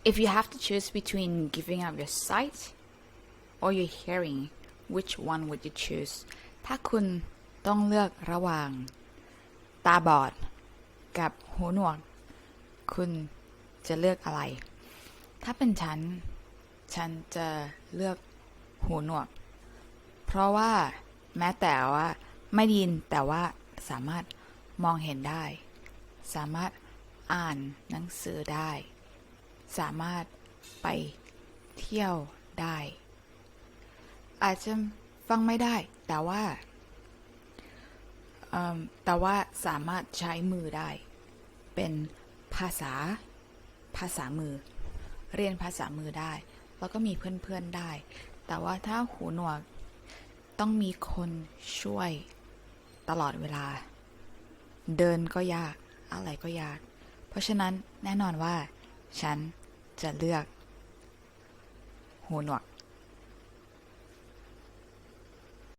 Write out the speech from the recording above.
If you have to choose between giving up your sight or your hearing, which one would you choose? ถ้าคุณต้องเลือกระหว่างตาบอดกับหูหนวกคุณจะเลือกอะไรถ้าเป็นฉันจะเลือกหูหนวกเพราะว่าแม้แต่ว่าไม่ได้ยินแต่ว่าสามารถมองเห็นได้สามารถอ่านหนังสือได้สามารถไปเที่ยวได้อาจจะฟังไม่ได้แต่ว่าสามารถใช้มือได้เป็นภาษามือเรียนภาษามือได้แล้วก็มีเพื่อนๆได้แต่ว่าถ้าหูหนวกต้องมีคนช่วยตลอดเวลาเดินก็ยากอะไรก็ยากเพราะฉะนั้นแน่นอนว่าฉันจะเลือกหูหนวก